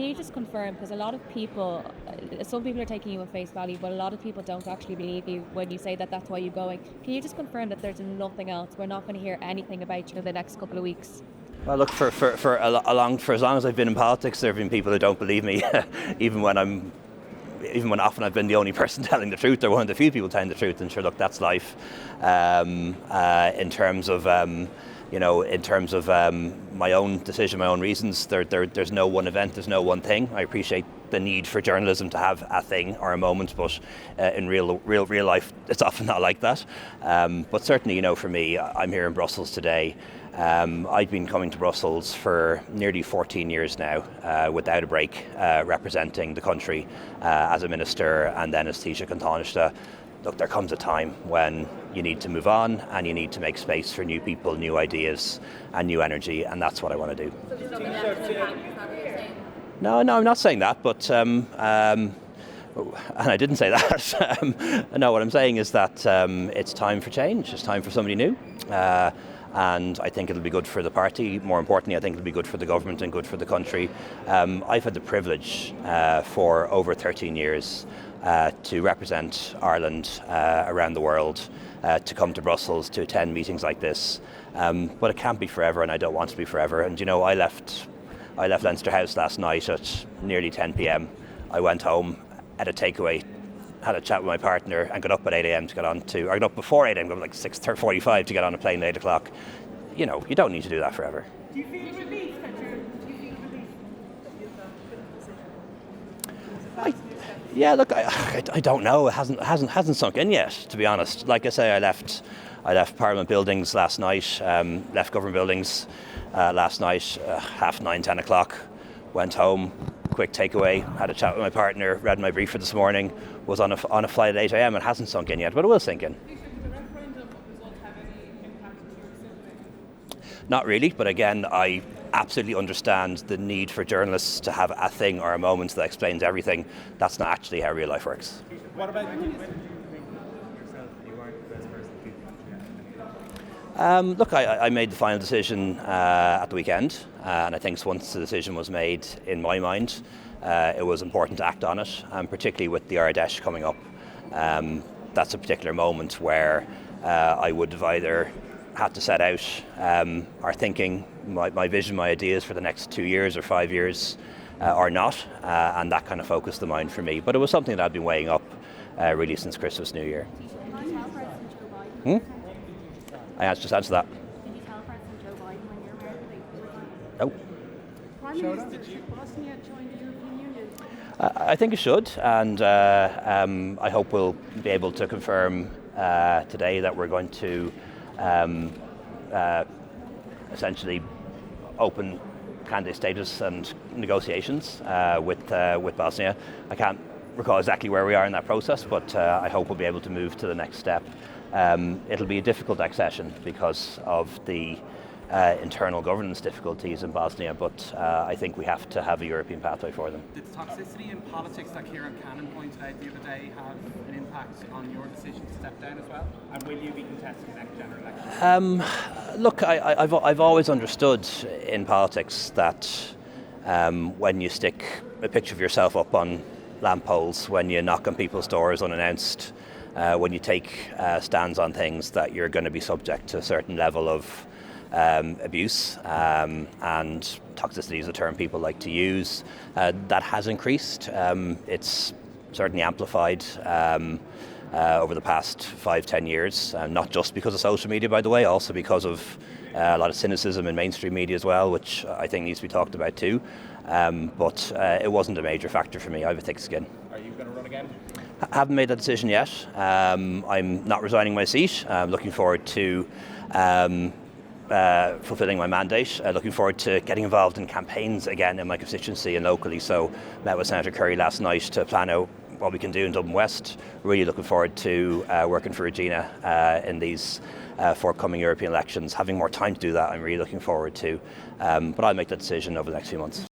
Can you just confirm, because a lot of people, some people are taking you at face value, but a lot of people don't actually believe you when you say that that's why you're going. Can you just confirm that there's nothing else? We're not going to hear anything about you in the next couple of weeks? Well, look, for as long as I've been in politics, there have been people who don't believe me, even when often I've been the only person telling the truth, or one of the few people telling the truth. And sure, look, that's life. In terms of my own decision, my own reasons, there's no one event, there's no one thing. I appreciate the need for journalism to have a thing or a moment, but in real life, it's often not like that. But certainly, for me, I'm here in Brussels today. I've been coming to Brussels for nearly 14 years now, without a break, representing the country as a minister and then as Taoiseach and Taoiseach. Look, there comes a time when you need to move on and you need to make space for new people, new ideas and new energy, and that's what I want to do. So there's nothing else in the pack, is that what you're saying? No, I'm not saying that, but and I didn't say that. No, what I'm saying is that it's time for change. It's time for somebody new. And I think it'll be good for the party. More importantly, I think it'll be good for the government and good for the country. I've had the privilege for over 13 years to represent Ireland around the world, to come to Brussels, to attend meetings like this. But it can't be forever, and I don't want it to be forever. And I left Leinster House last night at nearly 10 p.m. I went home, had a takeaway, had a chat with my partner, and got up at 8 a.m. to get on to, or got up before 8 a.m., got up like 6:45 to get on a plane at 8 o'clock. You don't need to do that forever. Do you feel relief that Yeah, look, I don't know. It hasn't sunk in yet, to be honest. Like I say, I left Parliament buildings last night, left government buildings last night, 9:30, 10 o'clock, went home, quick takeaway, had a chat with my partner, read my brief for this morning, was on a flight at 8 a.m. It hasn't sunk in yet, but it will sink in. Did the referendum result have any impact on your decision-making? Not really, but again, I absolutely understand the need for journalists to have a thing or a moment that explains everything. That's not actually how real life works. What about you? Look, I made the final decision at the weekend, and I think once the decision was made, in my mind, it was important to act on it, and particularly with the Ardèche coming up. That's a particular moment where I would have either had to set out our thinking, my vision, my ideas for the next 2 years or 5 years, or not, and that kind of focused the mind for me. But it was something that I've been weighing up really since Christmas, New Year. Did you tell President Joe Biden? I just answered that. Did you tell President Joe Biden when you were married? No. Prime Minister, should Bosnia join the European Union? I think it should, and I hope we'll be able to confirm today that we're going to essentially open candidate status and negotiations with Bosnia. I can't recall exactly where we are in that process, but I hope we'll be able to move to the next step. It'll be a difficult accession because of the internal governance difficulties in Bosnia, but I think we have to have a European pathway for them. Did the toxicity in politics that Kieran Cannon pointed out the other day have an impact on your decision to step down as well? And will you be contesting the next general election? Look, I've always understood in politics that when you stick a picture of yourself up on lampposts, when you knock on people's doors unannounced, when you take stands on things, that you're going to be subject to a certain level of abuse, and toxicity is a term people like to use. That has increased. It's certainly amplified over the past 5-10 years, not just because of social media, by the way, also because of a lot of cynicism in mainstream media as well, which I think needs to be talked about too. But it wasn't a major factor for me. I have a thick skin. Are you going to run again? I haven't made that decision yet. I'm not resigning my seat. I'm looking forward to fulfilling my mandate. Looking forward to getting involved in campaigns again in my constituency and locally. So met with Senator Curry last night to plan out what we can do in Dublin West. Really looking forward to working for Regina in these forthcoming European elections. Having more time to do that, I'm really looking forward to. But I'll make that decision over the next few months.